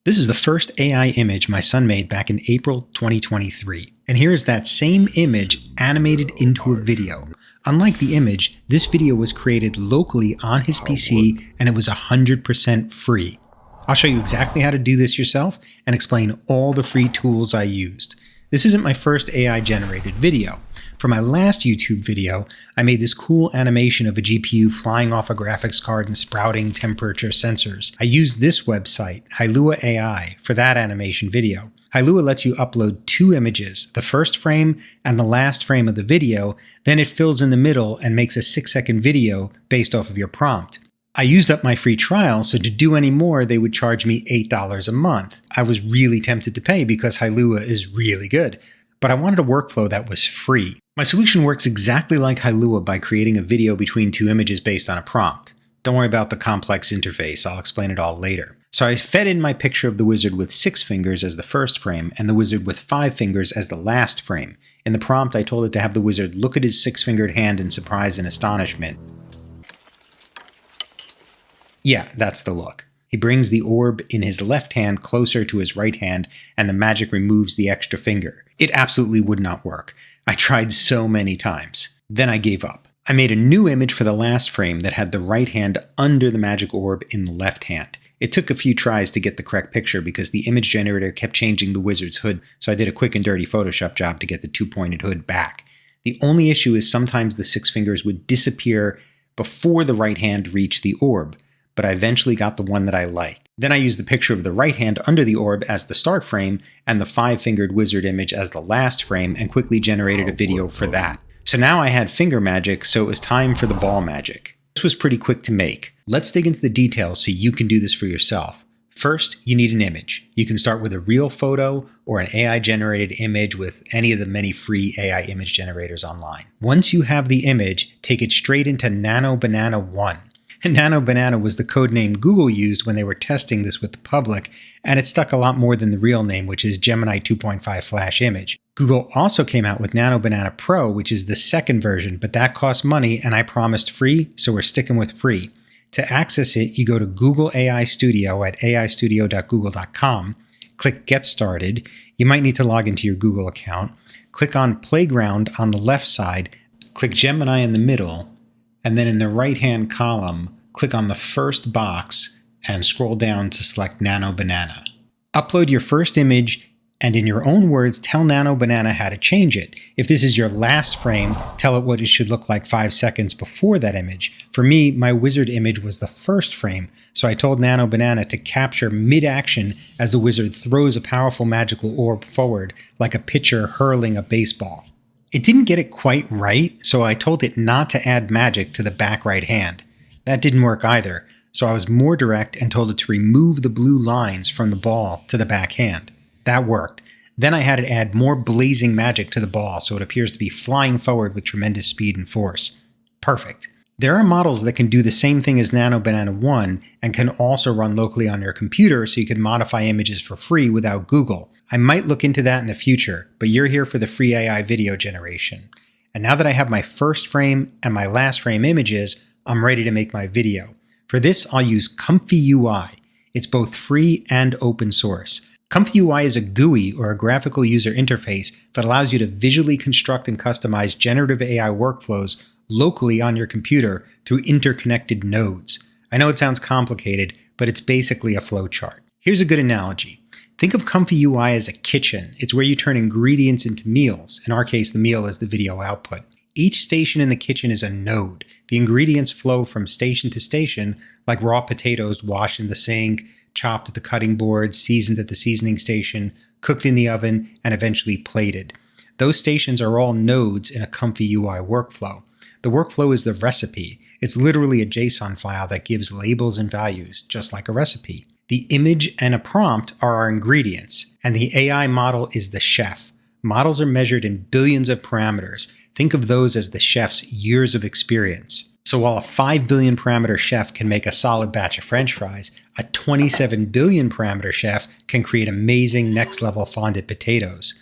This is the first AI image my son made back in April 2023. And here is that same image animated into a video. Unlike the image, this video was created locally on his PC and it was 100% free. I'll show you exactly how to do this yourself and explain all the free tools I used. This isn't my first AI generated video. For my last YouTube video, I made this cool animation of a GPU flying off a graphics card and sprouting temperature sensors. I used this website, Hailuo AI, for that animation video. Hailuo lets you upload two images, the first frame and the last frame of the video, then it fills in the middle and makes a 6-second video based off of your prompt. I used up my free trial, so to do any more, they would charge me $8 a month. I was really tempted to pay because Hailuo is really good, but I wanted a workflow that was free. My solution works exactly like Hailuo by creating a video between two images based on a prompt. Don't worry about the complex interface, I'll explain it all later. So I fed in my picture of the wizard with 6 fingers as the first frame and the wizard with 5 fingers as the last frame. In the prompt, I told it to have the wizard look at his 6-fingered hand in surprise and astonishment. Yeah, that's the look. He brings the orb in his left hand closer to his right hand, and the magic removes the extra finger. It absolutely would not work. I tried so many times. Then I gave up. I made a new image for the last frame that had the right hand under the magic orb in the left hand. It took a few tries to get the correct picture because the image generator kept changing the wizard's hood, so I did a quick and dirty Photoshop job to get the 2-pointed hood back. The only issue is sometimes the 6 fingers would disappear before the right hand reached the orb, but I eventually got the one that I liked. Then I used the picture of the right hand under the orb as the start frame and the 5-fingered wizard image as the last frame and quickly generated a video for that. So now I had finger magic, so it was time for the ball magic. This was pretty quick to make. Let's dig into the details so you can do this for yourself. First, you need an image. You can start with a real photo or an AI-generated image with any of the many free AI image generators online. Once you have the image, take it straight into Nano Banana 1. Nano Banana was the code name Google used when they were testing this with the public, and it stuck a lot more than the real name, which is Gemini 2.5 Flash Image. Google also came out with Nano Banana Pro, which is the second version, but that costs money, and I promised free, so we're sticking with free. To access it, you go to Google AI Studio at aistudio.google.com, click Get Started. You might need to log into your Google account. Click on Playground on the left side, click Gemini in the middle, and then in the right-hand column, click on the first box and scroll down to select Nano Banana. Upload your first image and in your own words, tell Nano Banana how to change it. If this is your last frame, tell it what it should look like 5 seconds before that image. For me, my wizard image was the first frame, so I told Nano Banana to capture mid-action as the wizard throws a powerful magical orb forward like a pitcher hurling a baseball. It didn't get it quite right, so I told it not to add magic to the back right hand. That didn't work either, so I was more direct and told it to remove the blue lines from the ball to the back hand. That worked. Then I had it add more blazing magic to the ball so it appears to be flying forward with tremendous speed and force. Perfect. There are models that can do the same thing as Nano Banana 1 and can also run locally on your computer so you can modify images for free without Google. I might look into that in the future, but you're here for the free AI video generation. And now that I have my first frame and my last frame images, I'm ready to make my video. For this, I'll use ComfyUI. It's both free and open source. ComfyUI is a GUI, or a graphical user interface, that allows you to visually construct and customize generative AI workflows locally on your computer through interconnected nodes. I know it sounds complicated, but it's basically a flowchart. Here's a good analogy. Think of ComfyUI as a kitchen. It's where you turn ingredients into meals. In our case, the meal is the video output. Each station in the kitchen is a node. The ingredients flow from station to station, like raw potatoes washed in the sink, chopped at the cutting board, seasoned at the seasoning station, cooked in the oven, and eventually plated. Those stations are all nodes in a ComfyUI workflow. The workflow is the recipe. It's literally a JSON file that gives labels and values, just like a recipe. The image and a prompt are our ingredients, and the AI model is the chef. Models are measured in billions of parameters. Think of those as the chef's years of experience. So while a 5 billion parameter chef can make a solid batch of French fries, a 27 billion parameter chef can create amazing next level fondant potatoes.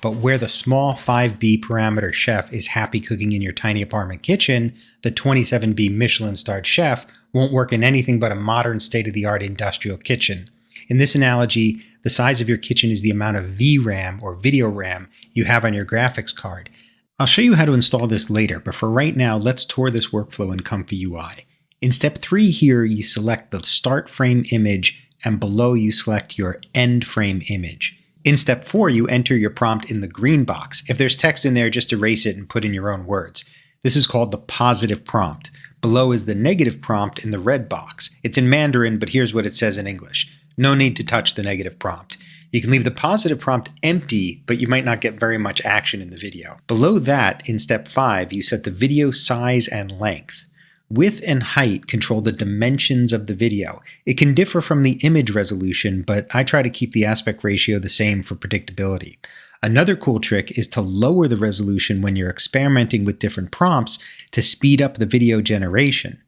But where the small 5B parameter chef is happy cooking in your tiny apartment kitchen, the 27B Michelin-starred chef won't work in anything but a modern state-of-the-art industrial kitchen. In this analogy, the size of your kitchen is the amount of VRAM or video RAM you have on your graphics card. I'll show you how to install this later, but for right now, let's tour this workflow in ComfyUI. In step 3 here, you select the start frame image, and below you select your end frame image. In step 4, you enter your prompt in the green box. If there's text in there, just erase it and put in your own words. This is called the positive prompt. Below is the negative prompt in the red box. It's in Mandarin, but here's what it says in English. No need to touch the negative prompt. You can leave the positive prompt empty, but you might not get very much action in the video. Below that, in step 5, you set the video size and length. Width and height control the dimensions of the video. It can differ from the image resolution, but I try to keep the aspect ratio the same for predictability. Another cool trick is to lower the resolution when you're experimenting with different prompts to speed up the video generation.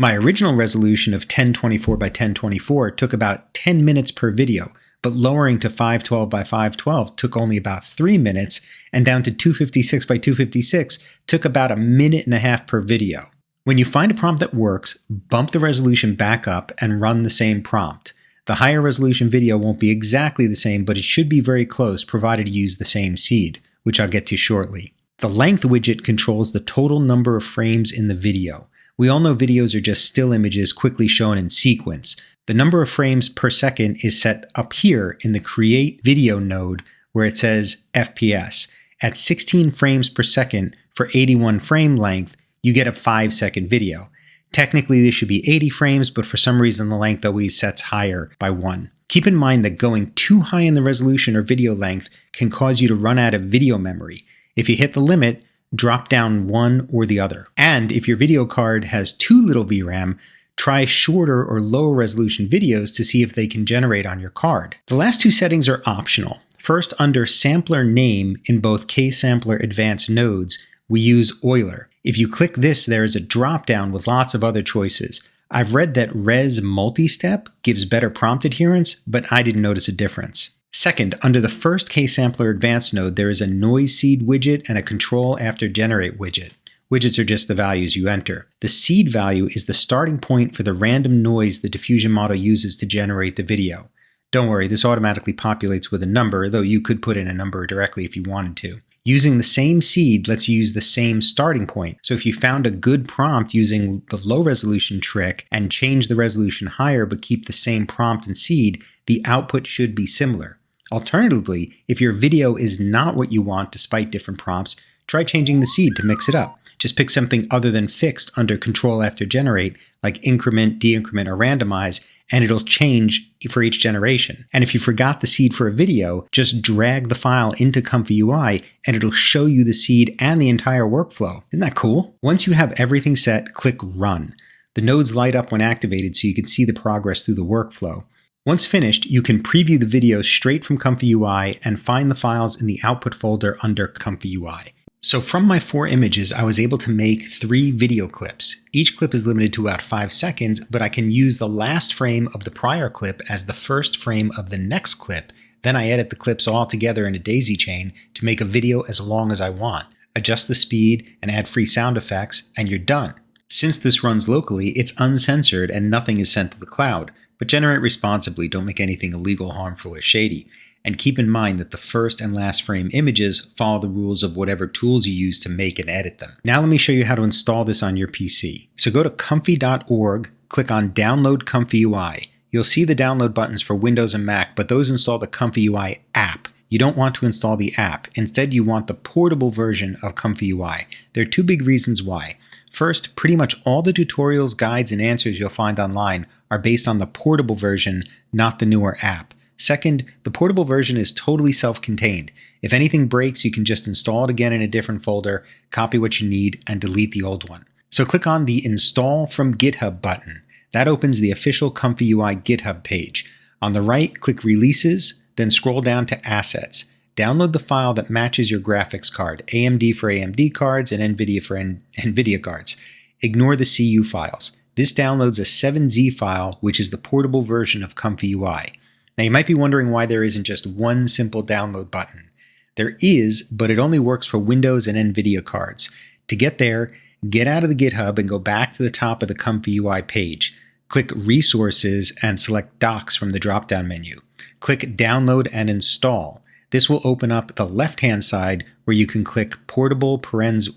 My original resolution of 1024 by 1024 took about 10 minutes per video, but lowering to 512 by 512 took only about 3 minutes, and down to 256 by 256 took about 1.5 minutes per video. When you find a prompt that works, bump the resolution back up and run the same prompt. The higher resolution video won't be exactly the same, but it should be very close provided you use the same seed, which I'll get to shortly. The length widget controls the total number of frames in the video. We all know videos are just still images quickly shown in sequence. The number of frames per second is set up here in the Create Video node where it says FPS. At 16 frames per second for 81 frame length, you get a 5-second video. Technically, this should be 80 frames, but for some reason the length always sets higher by 1. Keep in mind that going too high in the resolution or video length can cause you to run out of video memory. If you hit the limit, drop down one or the other. And if your video card has too little VRAM, try shorter or lower resolution videos to see if they can generate on your card. The last 2 settings are optional. First, under Sampler Name in both KSampler Advanced nodes, we use Euler. If you click this, there is a drop-down with lots of other choices. I've read that Res Multi-Step gives better prompt adherence, but I didn't notice a difference. Second, under the first KSampler Advanced node, there is a Noise Seed widget and a Control After Generate widget. Widgets are just the values you enter. The seed value is the starting point for the random noise the diffusion model uses to generate the video. Don't worry, this automatically populates with a number, though you could put in a number directly if you wanted to. Using the same seed lets you use the same starting point. So if you found a good prompt using the low resolution trick and change the resolution higher but keep the same prompt and seed, the output should be similar. Alternatively, if your video is not what you want despite different prompts, try changing the seed to mix it up. Just pick something other than fixed under Control After Generate, like increment, decrement, or randomize, and it'll change for each generation. And if you forgot the seed for a video, just drag the file into ComfyUI and it'll show you the seed and the entire workflow. Isn't that cool? Once you have everything set, click Run. The nodes light up when activated so you can see the progress through the workflow. Once finished, you can preview the video straight from ComfyUI and find the files in the output folder under ComfyUI. So from my 4 images, I was able to make 3 video clips. Each clip is limited to about 5 seconds, but I can use the last frame of the prior clip as the first frame of the next clip. Then I edit the clips all together in a daisy chain to make a video as long as I want. Adjust the speed and add free sound effects, and you're done. Since this runs locally, it's uncensored and nothing is sent to the cloud. But generate responsibly, don't make anything illegal, harmful, or shady. And keep in mind that the first and last frame images follow the rules of whatever tools you use to make and edit them. Now let me show you how to install this on your PC. So go to comfy.org, click on Download ComfyUI. You'll see the download buttons for Windows and Mac, but those install the ComfyUI app. You don't want to install the app. Instead, you want the portable version of ComfyUI. There are 2 big reasons why. First, pretty much all the tutorials, guides, and answers you'll find online are based on the portable version, not the newer app. Second, the portable version is totally self-contained. If anything breaks, you can just install it again in a different folder, copy what you need, and delete the old one. So click on the Install from GitHub button. That opens the official ComfyUI GitHub page. On the right, click Releases, then scroll down to Assets. Download the file that matches your graphics card, AMD for AMD cards and NVIDIA for NVIDIA cards. Ignore the CU files. This downloads a 7Z file, which is the portable version of ComfyUI. Now you might be wondering why there isn't just one simple download button. There is, but it only works for Windows and NVIDIA cards. To get there, get out of the GitHub and go back to the top of the ComfyUI page. Click Resources and select Docs from the drop-down menu. Click Download and Install. This will open up the left-hand side where you can click Portable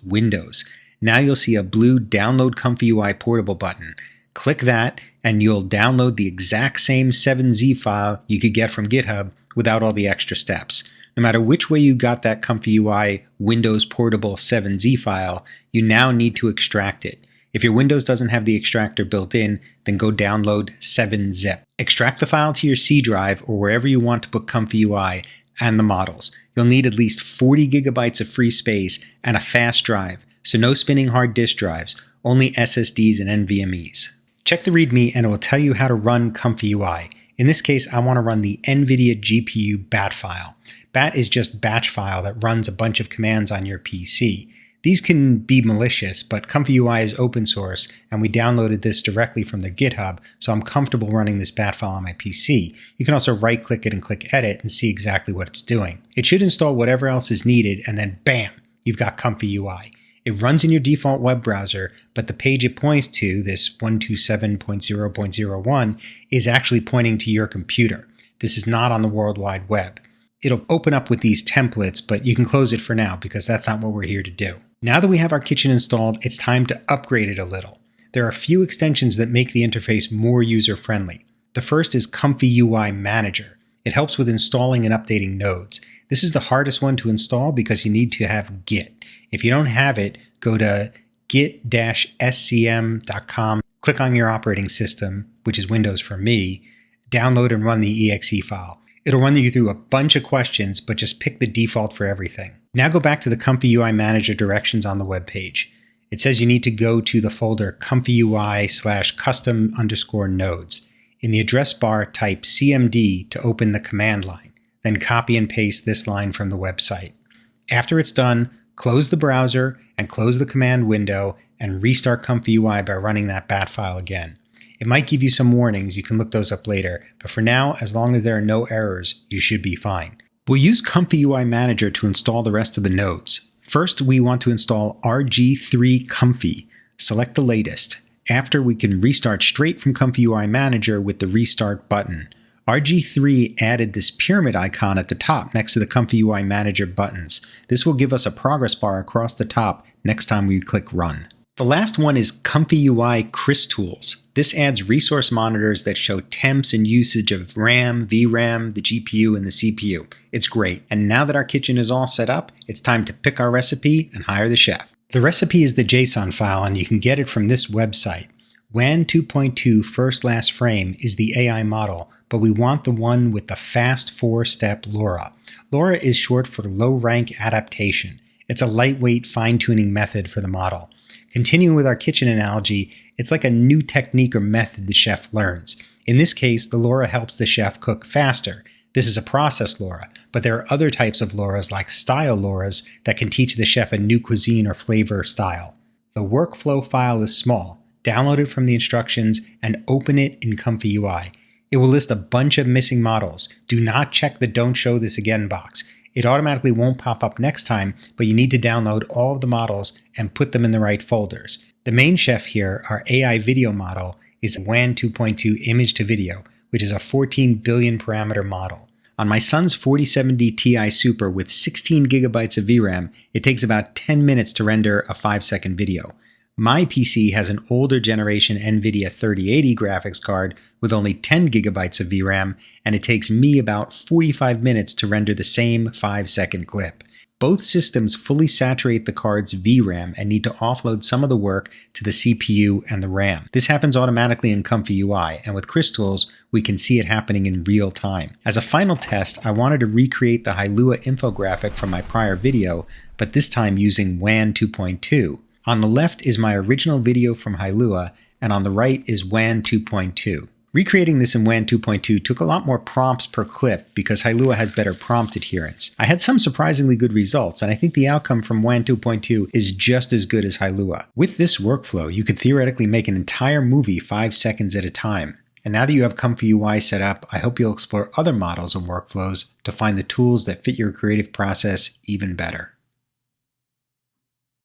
Windows. Now you'll see a blue Download ComfyUI Portable button. Click that and you'll download the exact same 7Z file you could get from GitHub without all the extra steps. No matter which way you got that ComfyUI Windows Portable 7Z file, you now need to extract it. If your Windows doesn't have the extractor built in, then go download 7-zip. Extract the file to your C drive or wherever you want to put ComfyUI and the models. You'll need at least 40 gigabytes of free space and a fast drive, so no spinning hard disk drives, only SSDs and NVMEs. Check the README and it will tell you how to run ComfyUI. In this case, I want to run the NVIDIA GPU bat file. Bat is just batch file that runs a bunch of commands on your PC. These can be malicious, but ComfyUI is open source, and we downloaded this directly from their GitHub, so I'm comfortable running this bat file on my PC. You can also right-click it and click Edit and see exactly what it's doing. It should install whatever else is needed, and then bam, you've got ComfyUI. It runs in your default web browser, but the page it points to, this 127.0.01, is actually pointing to your computer. This is not on the World Wide Web. It'll open up with these templates, but you can close it for now because that's not what we're here to do. Now that we have our kitchen installed, it's time to upgrade it a little. There are a few extensions that make the interface more user-friendly. The first is ComfyUI Manager. It helps with installing and updating nodes. This is the hardest one to install because you need to have Git. If you don't have it, go to git-scm.com, click on your operating system, which is Windows for me, download and run the exe file. It'll run you through a bunch of questions, but just pick the default for everything. Now go back to the ComfyUI Manager directions on the web page. It says you need to go to the folder ComfyUI/custom_nodes. In the address bar, type cmd to open the command line. Then copy and paste this line from the website. After it's done, close the browser and close the command window and restart ComfyUI by running that bat file again. It might give you some warnings, you can look those up later, but for now, as long as there are no errors, you should be fine. We'll use ComfyUI Manager to install the rest of the nodes. First, we want to install RG3 Comfy. Select the latest. After, we can restart straight from ComfyUI Manager with the Restart button. RG3 added this pyramid icon at the top next to the ComfyUI Manager buttons. This will give us a progress bar across the top next time we click Run. The last one is ComfyUI-Crystools. This adds resource monitors that show temps and usage of RAM, VRAM, the GPU, and the CPU. It's great. And now that our kitchen is all set up, it's time to pick our recipe and hire the chef. The recipe is the JSON file, and you can get it from this website. WAN 2.2 first last frame is the AI model, but we want the one with the fast 4-step LoRa. LoRa is short for low rank adaptation. It's a lightweight fine-tuning method for the model. Continuing with our kitchen analogy, it's like a new technique or method the chef learns. In this case, the LoRa helps the chef cook faster. This is a process LoRa, but there are other types of LoRas like style LoRas that can teach the chef a new cuisine or flavor style. The workflow file is small. Download it from the instructions and open it in ComfyUI. It will list a bunch of missing models. Do not check the Don't Show This Again box. It automatically won't pop up next time, but you need to download all of the models and put them in the right folders. The main chef here, our AI video model, is WAN 2.2 image to video, which is a 14 billion parameter model. On my son's 4070 Ti Super with 16 gigabytes of VRAM, it takes about 10 minutes to render a 5-second video. My PC has an older generation NVIDIA 3080 graphics card with only 10 gigabytes of VRAM, and it takes me about 45 minutes to render the same 5-second clip. Both systems fully saturate the card's VRAM and need to offload some of the work to the CPU and the RAM. This happens automatically in ComfyUI, and with Crystools, we can see it happening in real time. As a final test, I wanted to recreate the Hailuo infographic from my prior video, but this time using WAN 2.2. On the left is my original video from Hailuo, and on the right is WAN 2.2. Recreating this in WAN 2.2 took a lot more prompts per clip because Hailuo has better prompt adherence. I had some surprisingly good results, and I think the outcome from WAN 2.2 is just as good as Hailuo. With this workflow, you could theoretically make an entire movie 5 seconds at a time. And now that you have ComfyUI set up, I hope you'll explore other models and workflows to find the tools that fit your creative process even better.